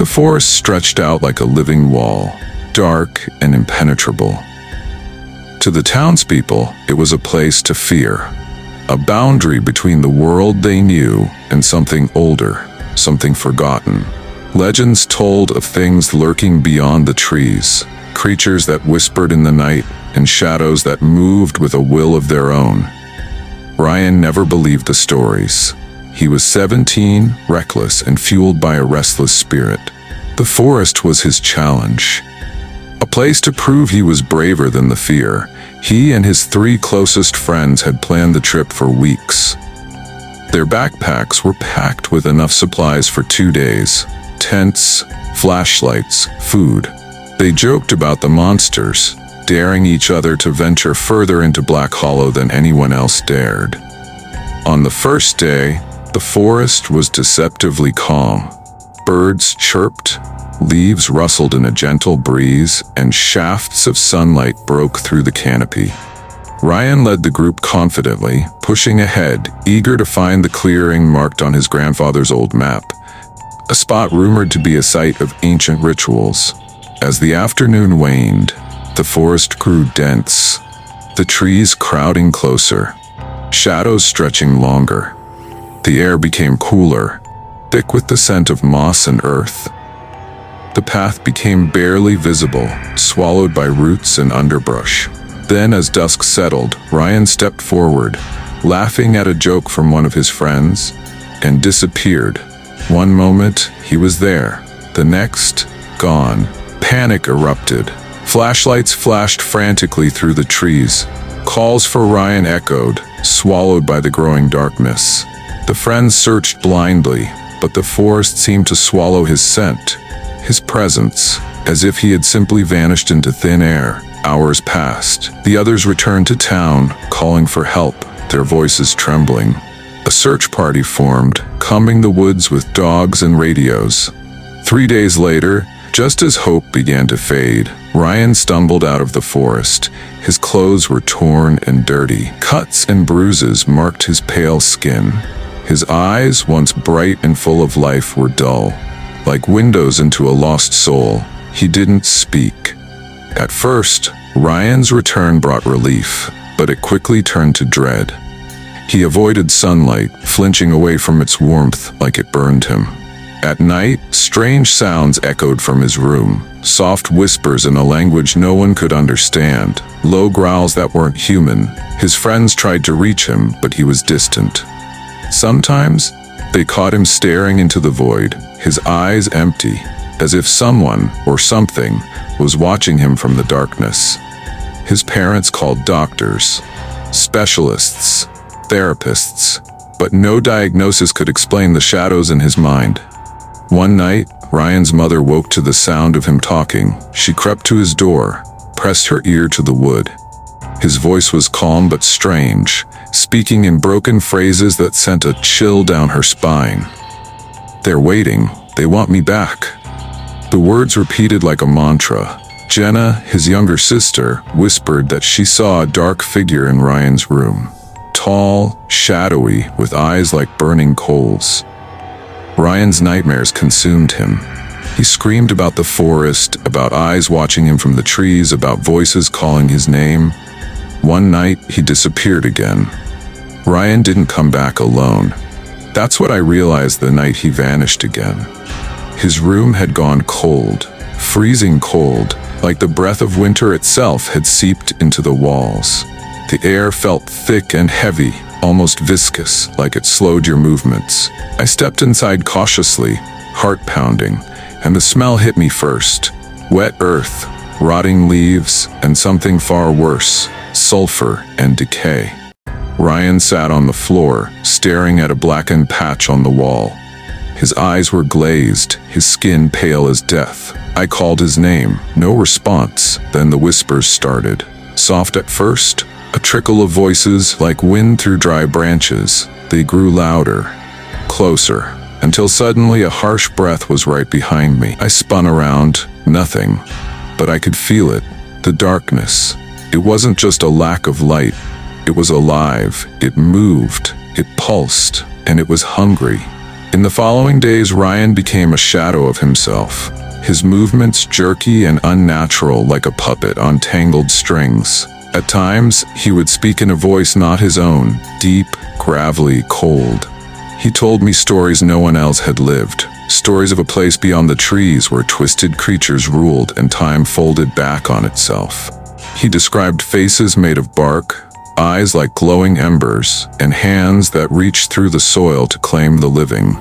The forest stretched out like a living wall, dark and impenetrable. To the townspeople, it was a place to fear, a boundary between the world they knew and something older, something forgotten. Legends told of things lurking beyond the trees, creatures that whispered in the night, and shadows that moved with a will of their own. Ryan never believed the stories. He was 17, reckless, and fueled by a restless spirit. The forest was his challenge. A place to prove he was braver than the fear. He and his 3 closest friends had planned the trip for weeks. Their backpacks were packed with enough supplies for 2 days: tents, flashlights, food. They joked about the monsters, daring each other to venture further into Black Hollow than anyone else dared. On the first day, the forest was deceptively calm. Birds chirped, leaves rustled in a gentle breeze, and shafts of sunlight broke through the canopy. Ryan led the group confidently, pushing ahead, eager to find the clearing marked on his grandfather's old map, a spot rumored to be a site of ancient rituals. As the afternoon waned, the forest grew dense, the trees crowding closer, shadows stretching longer. The air became cooler, thick with the scent of moss and earth. The path became barely visible, swallowed by roots and underbrush. Then, as dusk settled, Ryan stepped forward, laughing at a joke from one of his friends, and disappeared. One moment, he was there. The next, gone. Panic erupted. Flashlights flashed frantically through the trees. Calls for Ryan echoed, swallowed by the growing darkness. The friends searched blindly, but the forest seemed to swallow his scent, his presence, as if he had simply vanished into thin air. Hours passed. The others returned to town, calling for help, their voices trembling. A search party formed, combing the woods with dogs and radios. 3 days later, just as hope began to fade, Ryan stumbled out of the forest. His clothes were torn and dirty. Cuts and bruises marked his pale skin. His eyes, once bright and full of life, were dull, like windows into a lost soul. He didn't speak. At first, Ryan's return brought relief, but it quickly turned to dread. He avoided sunlight, flinching away from its warmth like it burned him. At night, strange sounds echoed from his room, soft whispers in a language no one could understand, low growls that weren't human. His friends tried to reach him, but he was distant. Sometimes, they caught him staring into the void, his eyes empty, as if someone or something was watching him from the darkness. His parents called doctors, specialists, therapists, but no diagnosis could explain the shadows in his mind. One night, Ryan's mother woke to the sound of him talking. She crept to his door, pressed her ear to the wood. His voice was calm but strange, speaking in broken phrases that sent a chill down her spine. "They're waiting. They want me back." The words repeated like a mantra. Jenna, his younger sister, whispered that she saw a dark figure in Ryan's room. Tall, shadowy, with eyes like burning coals. Ryan's nightmares consumed him. He screamed about the forest, about eyes watching him from the trees, about voices calling his name. One night, he disappeared again. Ryan didn't come back alone. That's what I realized the night he vanished again. His room had gone cold, freezing cold, like the breath of winter itself had seeped into the walls. The air felt thick and heavy, almost viscous, like it slowed your movements. I stepped inside cautiously, heart pounding, and the smell hit me first. Wet earth, rotting leaves, and something far worse, sulfur and decay. Ryan sat on the floor, staring at a blackened patch on the wall. His eyes were glazed, his skin pale as death. I called his name, no response. Then the whispers started. Soft at first, a trickle of voices like wind through dry branches. They grew louder, closer, until suddenly a harsh breath was right behind me. I spun around, nothing, but I could feel it, the darkness. It wasn't just a lack of light, it was alive, it moved, it pulsed, and it was hungry. In the following days, Ryan became a shadow of himself, his movements jerky and unnatural like a puppet on tangled strings. At times, he would speak in a voice not his own, deep, gravelly, cold. He told me stories no one else had lived, stories of a place beyond the trees where twisted creatures ruled and time folded back on itself. He described faces made of bark, eyes like glowing embers, and hands that reached through the soil to claim the living.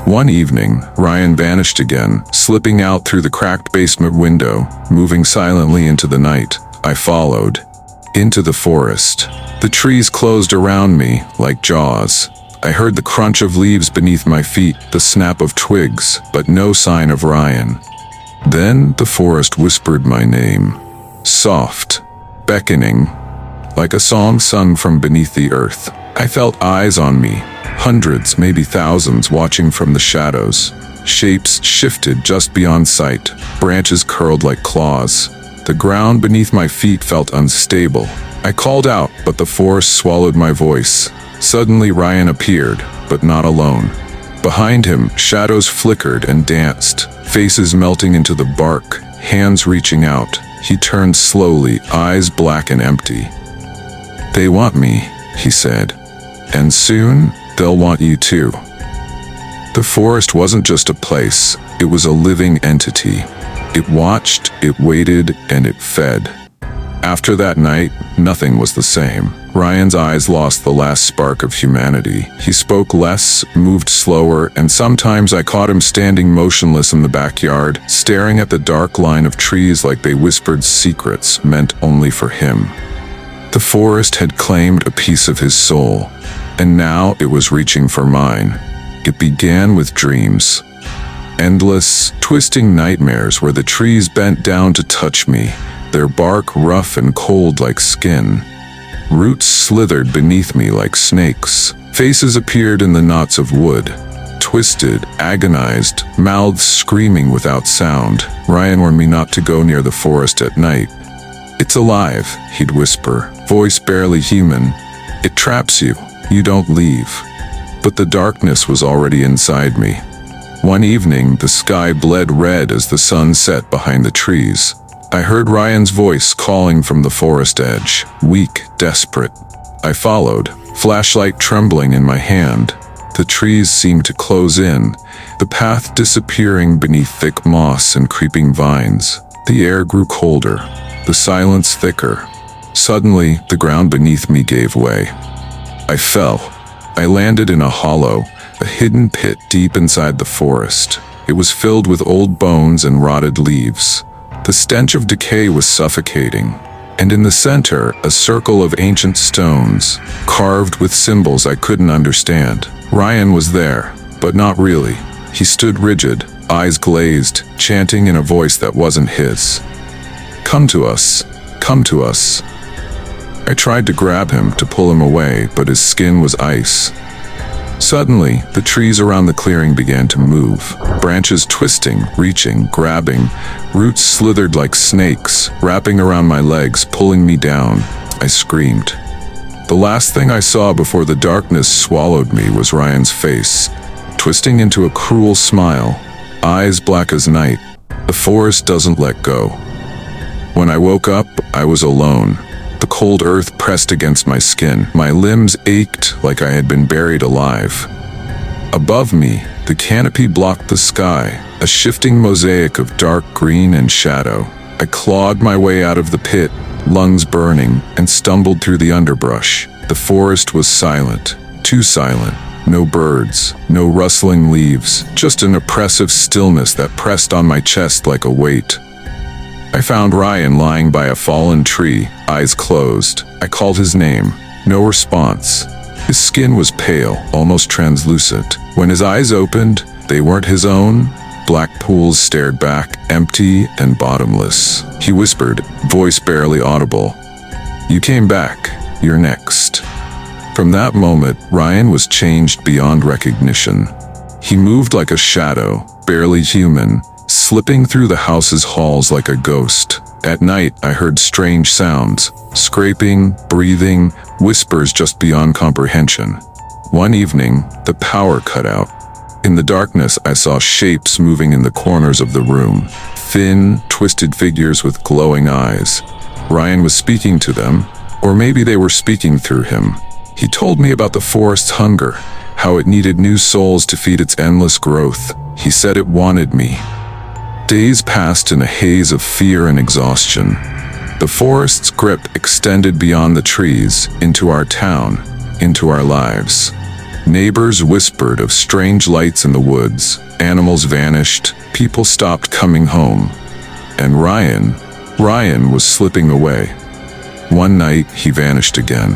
One evening, Ryan vanished again, slipping out through the cracked basement window, moving silently into the night. I followed. Into the forest. The trees closed around me like jaws. I heard the crunch of leaves beneath my feet, the snap of twigs, but no sign of Ryan. Then the forest whispered my name. Soft, beckoning, like a song sung from beneath the earth. I felt eyes on me, hundreds, maybe thousands, watching from the shadows. Shapes shifted just beyond sight, branches curled like claws. The ground beneath my feet felt unstable. I called out, but the forest swallowed my voice. Suddenly Ryan appeared, but not alone. Behind him, shadows flickered and danced, faces melting into the bark, hands reaching out. He turned slowly, eyes black and empty. "They want me," he said. "And soon, they'll want you too." The forest wasn't just a place, it was a living entity. It watched, it waited, and it fed. After that night, nothing was the same. Ryan's eyes lost the last spark of humanity. He spoke less, moved slower, and sometimes I caught him standing motionless in the backyard, staring at the dark line of trees like they whispered secrets meant only for him. The forest had claimed a piece of his soul, and now it was reaching for mine. It began with dreams. Endless, twisting nightmares where the trees bent down to touch me, their bark rough and cold like skin. Roots slithered beneath me like snakes. Faces appeared in the knots of wood. Twisted, agonized, mouths screaming without sound. Ryan warned me not to go near the forest at night. "It's alive," he'd whisper, voice barely human. "It traps you. You don't leave." But the darkness was already inside me. One evening, the sky bled red as the sun set behind the trees. I heard Ryan's voice calling from the forest edge, weak, desperate. I followed, flashlight trembling in my hand. The trees seemed to close in, the path disappearing beneath thick moss and creeping vines. The air grew colder, the silence thicker. Suddenly, the ground beneath me gave way. I fell. I landed in a hollow, a hidden pit deep inside the forest. It was filled with old bones and rotted leaves. The stench of decay was suffocating. And in the center, a circle of ancient stones, carved with symbols I couldn't understand. Ryan was there, but not really. He stood rigid, eyes glazed, chanting in a voice that wasn't his. "Come to us. Come to us." I tried to grab him, to pull him away, but his skin was ice. Suddenly, the trees around the clearing began to move, branches twisting, reaching, grabbing. Roots slithered like snakes, wrapping around my legs, pulling me down. I screamed. The last thing I saw before the darkness swallowed me was Ryan's face, twisting into a cruel smile, eyes black as night. The forest doesn't let go. When I woke up, I was alone. The cold earth pressed against my skin. My limbs ached like I had been buried alive. Above me, the canopy blocked the sky, a shifting mosaic of dark green and shadow. I clawed my way out of the pit, lungs burning, and stumbled through the underbrush. The forest was silent, too silent. No birds, no rustling leaves, just an oppressive stillness that pressed on my chest like a weight. I found Ryan lying by a fallen tree, eyes closed. I called his name. No response. His skin was pale, almost translucent. When his eyes opened, they weren't his own. Black pools stared back, empty and bottomless. He whispered, voice barely audible, "You came back. You're next." From that moment, Ryan was changed beyond recognition. He moved like a shadow, barely human, slipping through the house's halls like a ghost. At night, I heard strange sounds, scraping, breathing, whispers just beyond comprehension. One evening, the power cut out. In the darkness, I saw shapes moving in the corners of the room. Thin, twisted figures with glowing eyes. Ryan was speaking to them, or maybe they were speaking through him. He told me about the forest's hunger, how it needed new souls to feed its endless growth. He said it wanted me. Days passed in a haze of fear and exhaustion. The forest's grip extended beyond the trees, into our town, into our lives. Neighbors whispered of strange lights in the woods, animals vanished, people stopped coming home. And Ryan was slipping away. One night, he vanished again.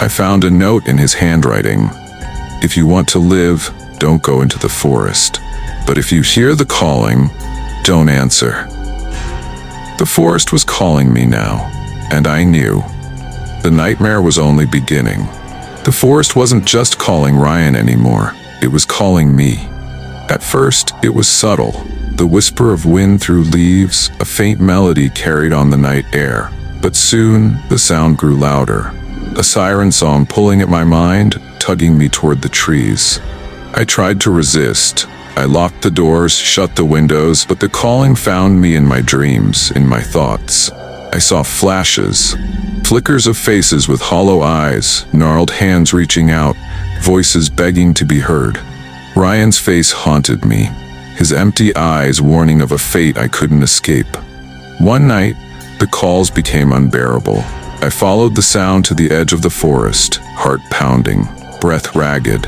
I found a note in his handwriting. If you want to live, don't go into the forest. But if you hear the calling, don't answer. The forest was calling me now, and I knew. The nightmare was only beginning. The forest wasn't just calling Ryan anymore, it was calling me. At first, it was subtle, the whisper of wind through leaves, a faint melody carried on the night air. But soon, the sound grew louder, a siren song pulling at my mind, tugging me toward the trees. I tried to resist. I locked the doors, shut the windows, but the calling found me in my dreams, in my thoughts. I saw flashes, flickers of faces with hollow eyes, gnarled hands reaching out, voices begging to be heard. Ryan's face haunted me, his empty eyes warning of a fate I couldn't escape. One night, the calls became unbearable. I followed the sound to the edge of the forest, heart pounding, breath ragged.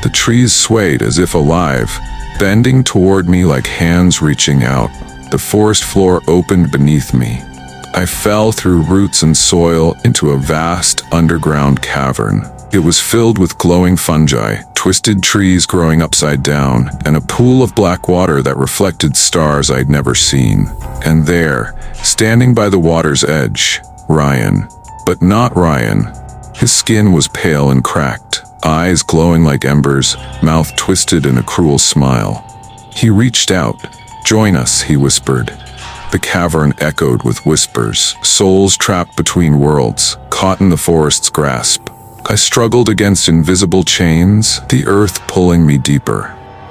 The trees swayed as if alive, bending toward me like hands reaching out. The forest floor opened beneath me. I fell through roots and soil into a vast underground cavern. It was filled with glowing fungi, twisted trees growing upside down, and a pool of black water that reflected stars I'd never seen. And there, standing by the water's edge, Ryan. But not Ryan. His skin was pale and cracked, eyes glowing like embers, mouth twisted in a cruel smile. He reached out. "Join us," he whispered. The cavern echoed with whispers, souls trapped between worlds, caught in the forest's grasp. I struggled against invisible chains, the earth pulling me deeper.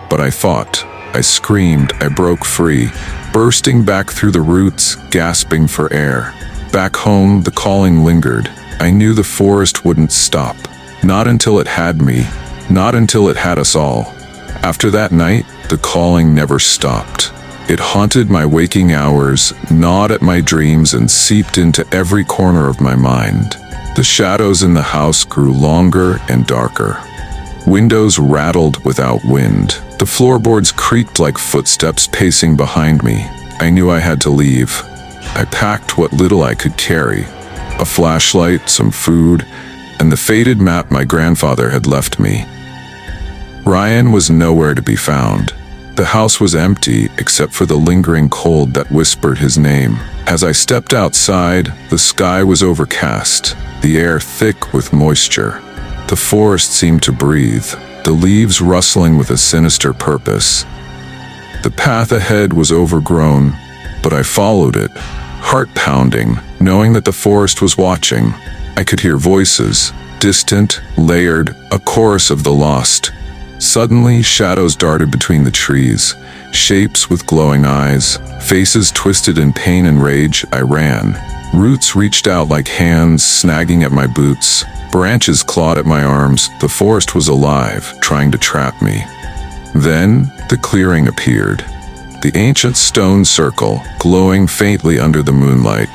But I fought. I screamed. I broke free, bursting back through the roots, gasping for air. Back home, the calling lingered. I knew the forest wouldn't stop. Not until it had me. Not until it had us all. After that night, the calling never stopped. It haunted my waking hours, gnawed at my dreams, and seeped into every corner of my mind. The shadows in the house grew longer and darker. Windows rattled without wind. The floorboards creaked like footsteps pacing behind me. I knew I had to leave. I packed what little I could carry. A flashlight, some food, and the faded map my grandfather had left me. Ryan was nowhere to be found. The house was empty except for the lingering cold that whispered his name. As I stepped outside, the sky was overcast, the air thick with moisture. The forest seemed to breathe, the leaves rustling with a sinister purpose. The path ahead was overgrown, but I followed it, heart pounding, knowing that the forest was watching. I could hear voices, distant, layered, a chorus of the lost. Suddenly, shadows darted between the trees, shapes with glowing eyes, faces twisted in pain and rage. I ran. Roots reached out like hands, snagging at my boots. Branches clawed at my arms. The forest was alive, trying to trap me. Then, the clearing appeared. The ancient stone circle, glowing faintly under the moonlight.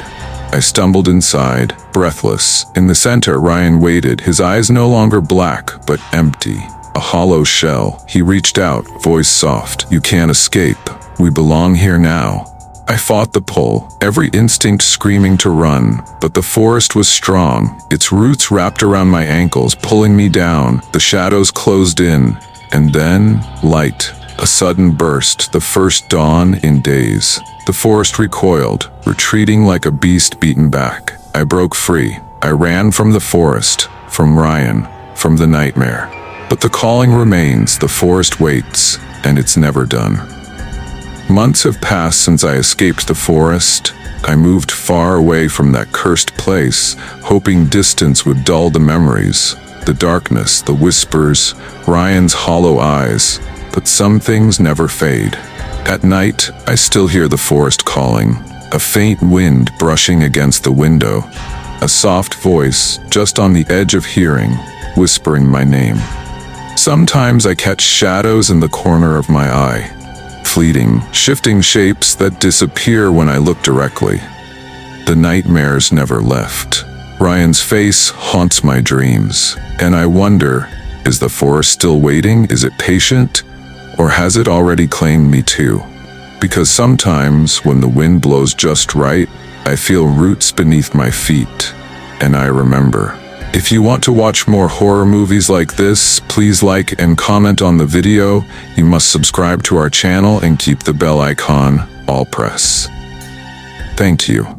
I stumbled inside, breathless. In the center, Ryan waited, his eyes no longer black, but empty. A hollow shell. He reached out, voice soft. "You can't escape. We belong here now." I fought the pull, every instinct screaming to run, but the forest was strong, its roots wrapped around my ankles, pulling me down. The shadows closed in, and then, light. A sudden burst, the first dawn in days. The forest recoiled, retreating like a beast beaten back. I broke free. I ran from the forest, from Ryan, from the nightmare. But the calling remains, the forest waits, and it's never done. Months have passed since I escaped the forest. I moved far away from that cursed place, hoping distance would dull the memories. The darkness, the whispers, Ryan's hollow eyes. but some things never fade. At night, I still hear the forest calling, a faint wind brushing against the window, a soft voice just on the edge of hearing, whispering my name. Sometimes I catch shadows in the corner of my eye, fleeting, shifting shapes that disappear when I look directly. The nightmares never left. Ryan's face haunts my dreams, and I wonder, is the forest still waiting? Is it patient? Or has it already claimed me too? Because sometimes, when the wind blows just right, I feel roots beneath my feet, and I remember. If you want to watch more horror movies like this, please like and comment on the video. You must subscribe to our channel and keep the bell icon all press. Thank you.